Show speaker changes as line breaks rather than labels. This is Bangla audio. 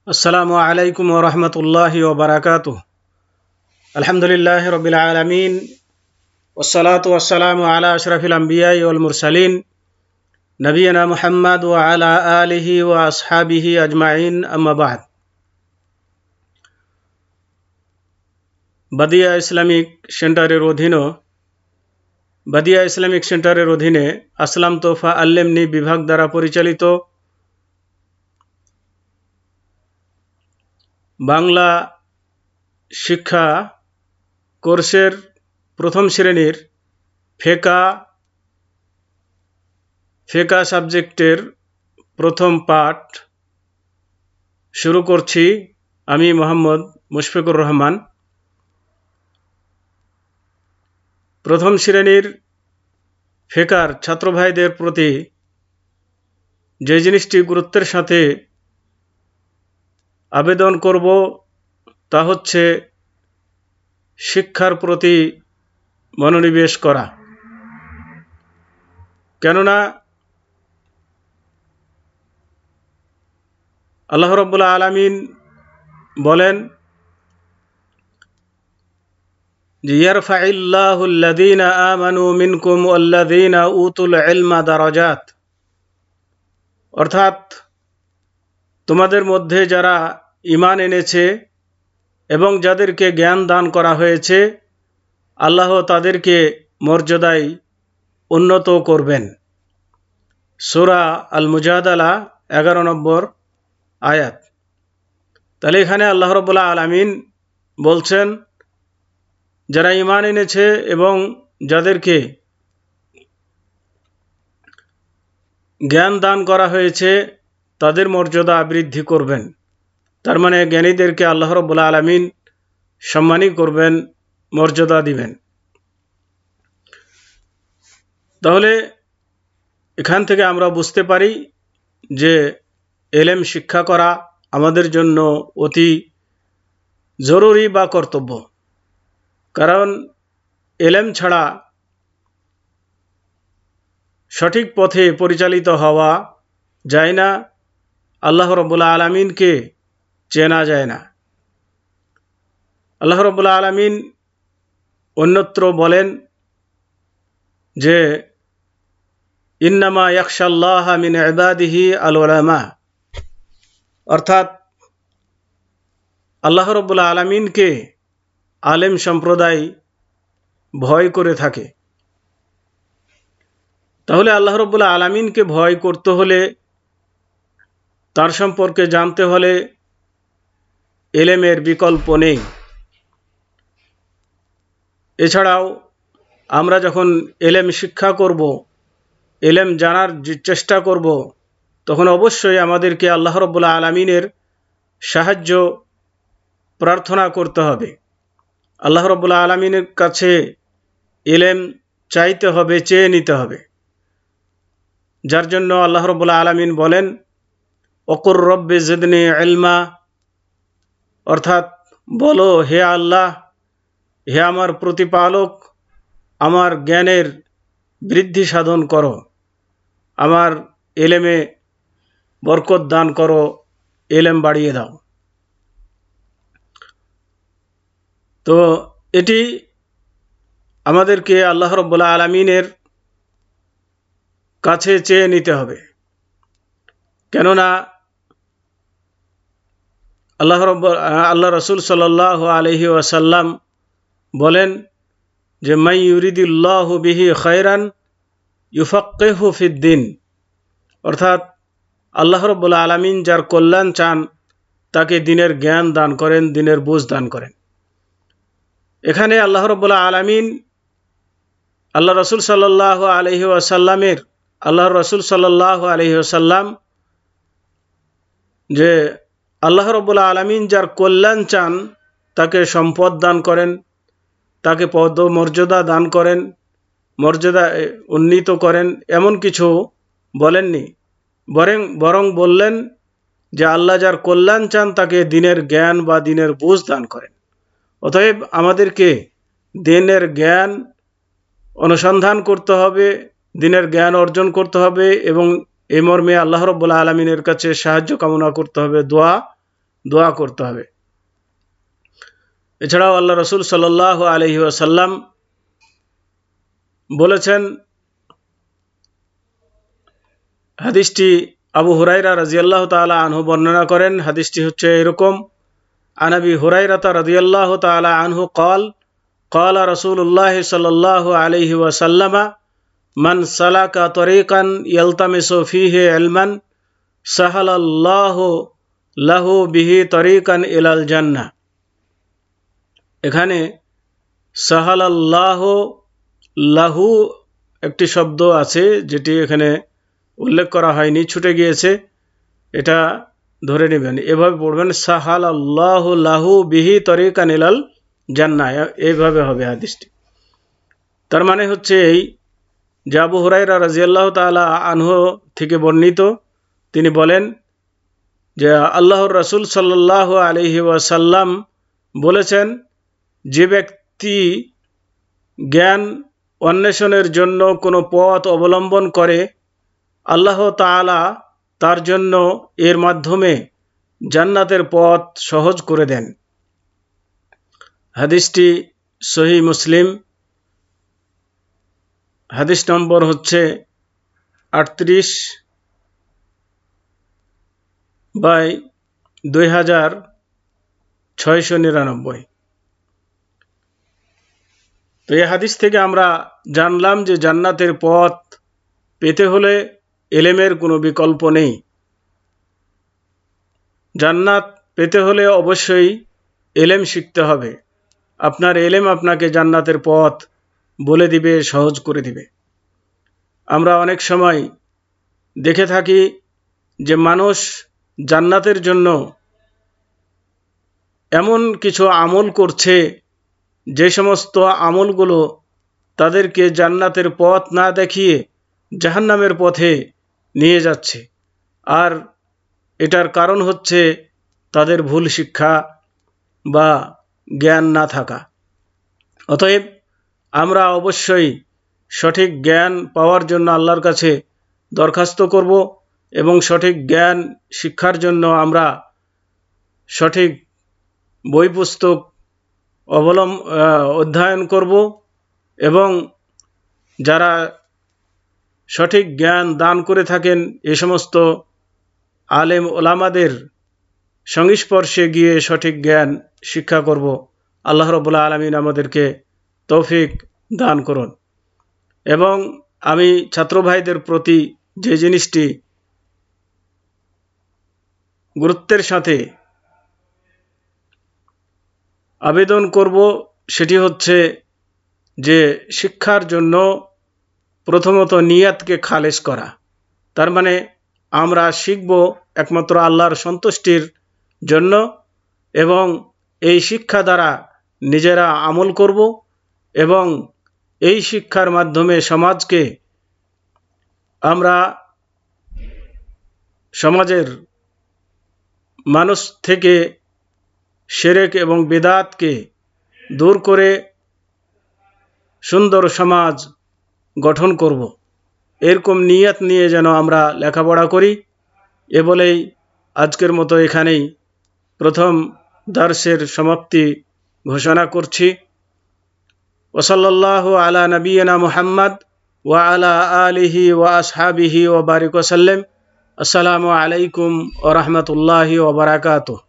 আসসালামু আলাইকুম ওয়া রাহমাতুল্লাহি ওয়া বারাকাতুহু। আলহামদুলিল্লাহি রাব্বিল আলামিন ওয়াসসালাতু ওয়াসসালামু আলা আশরাফিল আমবিয়াই ওয়াল মুরসালিন নবিয়িনা মুহাম্মদ ওয়া আলা আলিহি ওয়া আসহাবিহি আজমাইন, আম্মা বা'দ। বাদিয়া ইসলামিক সেন্টারের অধীনে আসলাম তোফা আল্লেমনি বিভাগ দ্বারা পরিচালিত বাংলা শিক্ষা কোর্সের প্রথম শ্রেণীর ফেকা সাবজেক্টের প্রথম পাঠ শুরু করছি। আমি মোহাম্মদ মুশফিকুর রহমান। প্রথম শ্রেণীর ফেকার ছাত্র ভাইদের প্রতি যে জিনিসটি গুরুত্বের সাথে আবেদন করব তা হচ্ছে শিক্ষার প্রতি মনোনিবেশ করা। কেননা আল্লাহ রাব্বুল আলামিন বলেন যে ইয়ারফাইল্লাহুল্লাযীনা আমানু মিনকুম ওয়াল্লাযীনা উতুল ইলমা দারাজাত, অর্থাৎ তোমাদের মধ্যে যারা ঈমান এনেছে এবং যাদেরকে জ্ঞান দান করা হয়েছে আল্লাহ তাদেরকে মর্যাদায় উন্নত করবেন। সূরা আল মুজাদালা 11 নম্বর আয়াত। তাহলে এখানে আল্লাহ রাব্বুল আলামিন বলছেন যারা ঈমান এনেছে এবং যাদেরকে জ্ঞান দান করা হয়েছে তাদের মর্যাদা বৃদ্ধি করবেন। তার মানে জ্ঞানীদেরকে আল্লাহ রাব্বুল আলামিন সম্মানই করবেন, মর্যাদা দিবেন। তাহলে এখান থেকে আমরা বুঝতে পারি যে এলেম শিক্ষা করা আমাদের জন্য অতি জরুরি বা কর্তব্য। কারণ এলেম ছাড়া সঠিক পথে পরিচালিত হওয়া যায় না, আল্লাহ রাব্বুল আলামিনকে চেনা যায় না। আল্লাহ রাব্বুল আলামিন অন্যত্র বলেন যে ইন্নামা ইয়াখশাল্লাহা মিন ইবাদিহি আল উলামা, অর্থাৎ আল্লাহ রাব্বুল আলামিনকে আলেম সম্প্রদায় ভয় করে থাকে। তাহলে আল্লাহ রাব্বুল আলামিনকে ভয় করতে হলে, তার সম্পর্কে জানতে হলে এলেমের বিকল্প নেই। এছাড়াও আমরা যখন এলেম শিক্ষা করব, এলেম জানার চেষ্টা করব, তখন অবশ্যই আমাদেরকে আল্লাহ রাব্বুল আলামিনের সাহায্য প্রার্থনা করতে হবে। আল্লাহ রাব্বুল আলামিনের কাছে এলেম চাইতে হবে, চেয়ে নিতে হবে। যার জন্য আল্লাহ রাব্বুল আলামিন বলেন ওকুর রব্বি জিদনি ইলমা, অর্থাৎ বলো হে আল্লাহ, হে আমার প্রতিপালক, আমার জ্ঞানের বৃদ্ধি সাধন করো, আমার এলেমে বরকত দান করো, এলেম বাড়িয়ে দাও। তো এটি আমাদেরকে আল্লাহ রাব্বুল আলামিনের কাছে চেয়ে নিতে হবে। কেননা আল্লাহ রাসূল সাল্লাল্লাহু আলাইহি ওয়াসাল্লাম বলেন যে মান ইউরিদিল্লাহু বিহি খায়রান ইউফাক্কিহু ফিদ্দিন, অর্থাৎ আল্লাহ রাব্বুল আলামিন যার কল্যাণ চান তাকে দ্বীনের জ্ঞান দান করেন, দ্বীনের বুঝ দান করেন। এখানে আল্লাহ রাব্বুল আলামিন আল্লাহর রাসূল সাল্লাল্লাহু আলাইহি ওয়াসাল্লাম যে আল্লাহ রাব্বুল আলামিন যার কল্যাণ চান তাকে সম্পদ দান করেন, তাকে পদ মর্যাদা দান করেন, মর্যাদা উন্নীত করেন, এমন কিছু বলেননি। বরং বললেন যে আল্লাহ যার কল্যাণ চান তাকে দ্বীনের জ্ঞান বা দ্বীনের বুঝ দান করেন। অতএব আমাদেরকে দ্বীনের জ্ঞান অনুসন্ধান করতে হবে, দ্বীনের জ্ঞান অর্জন করতে হবে এবং এই মর্মে আল্লাহ রাব্বুল আলামিনের কাছে সাহায্য কামনা করতে হবে, দোয়া দোয়া করতে হবে। এছাড়াও আল্লাহ রসুল সাল্লাল্লাহু আলাইহি ওয়াসাল্লাম বলেছেন, হাদিসটি আবু হুরায়রা রাদিয়াল্লাহু তাআলা আনহু বর্ণনা করেন। হাদিসটি হচ্ছে এরকম: আন আবি হুরায়রা রাদিয়াল্লাহু তাআলা আনহু قال قال رسول الله صلى الله عليه وسلم من سلك طريقا يلتمس فيه علما سهل الله له به طريقا إلى الجنة। এখানে সাহালাল্লাহু লাহু একটি শব্দ আছে যেটি এখানে উল্লেখ করা হয়নি, ছুটে গিয়েছে, এটা ধরে নেবেন। এভাবে পড়বেন, সাহালাল্লাহু লাহু বিহি তরিকান ইলাল জান্নাহ, এইভাবে হবে হাদিসটি। তার মানে হচ্ছে এই যে আবু হুরায়রা রাদিয়াল্লাহু তাআলা আনহু থেকে বর্ণিত, তিনি বলেন যে আল্লাহর রাসূল সাল্লাল্লাহু আলাইহি ওয়াসাল্লাম বলেছেন, যে ব্যক্তি জ্ঞান অন্বেষণের জন্য কোনো পথ অবলম্বন করে, আল্লাহ তাআলা তার জন্য এর মাধ্যমে জান্নাতের পথ সহজ করে দেন। হাদিসটি সহিহ মুসলিম, হাদিস নম্বর হচ্ছে 38/2699। তো এই হাদিস থেকে আমরা জানলাম যে জান্নাতের পথ পেতে হলে এলেমের কোনো বিকল্প নেই। জান্নাত পেতে হলে অবশ্যই এলেম শিখতে হবে। আপনার এলেম আপনাকে জান্নাতের পথ বলে দিবে, সহজ করে দিবে। আমরা অনেক সময় দেখে থাকি যে মানুষ জান্নাতের জন্য এমন কিছু আমল করছে, যে সমস্ত আমলগুলো তাদেরকে জান্নাতের পথ না দেখিয়ে জাহান্নামের পথে নিয়ে যাচ্ছে। আর এটার কারণ হচ্ছে তাদের ভুল শিক্ষা বা জ্ঞান না থাকা। অতএব আমরা অবশ্যই সঠিক জ্ঞান পাওয়ার জন্য আল্লাহর কাছে দরখাস্ত করব এবং সঠিক জ্ঞান শিক্ষার জন্য আমরা সঠিক বই পুস্তক অধ্যয়ন করব এবং যারা সঠিক জ্ঞান দান করে থাকেন এ সমস্ত আলেম ওলামাদের সংস্পর্শে গিয়ে সঠিক জ্ঞান শিক্ষা করব। আল্লাহ রাব্বুল আলামিন আমাদেরকে তৌফিক দান করুন। এবং আমি ছাত্র ভাইদের প্রতি যে জিনিসটি গুরুত্বের সাথে আবেদন করব সেটি হচ্ছে যে শিক্ষার জন্য প্রথমত নিয়াতকে খালেস করা। তার মানে আমরা শিখব একমাত্র আল্লাহর সন্তুষ্টির জন্য এবং এই শিক্ষা দ্বারা নিজেরা আমল করব এবং এই শিক্ষার মাধ্যমে সমাজকে আমরা সমাজের মানুষ থেকে শিরক এবং বিদআতকে দূর করে সুন্দর সমাজ গঠন করব। এরকম নিয়ত নিয়ে যেন আমরা লেখাপড়া করি। এ বলেই আজকের মতো এখানেই প্রথম দার্সের সমাপ্তি ঘোষণা করছি। ওয়াসাল্লাল্লাহু আলা নবিয়িনা মুহাম্মদ ওয়া আলা আলিহি ওয়া আসহাবিহি ওয়া বারিক ওয়া সাল্লাম। আসসালামু আলাইকুম ওয়া রাহমাতুল্লাহি ওয়া বারাকাতুহু।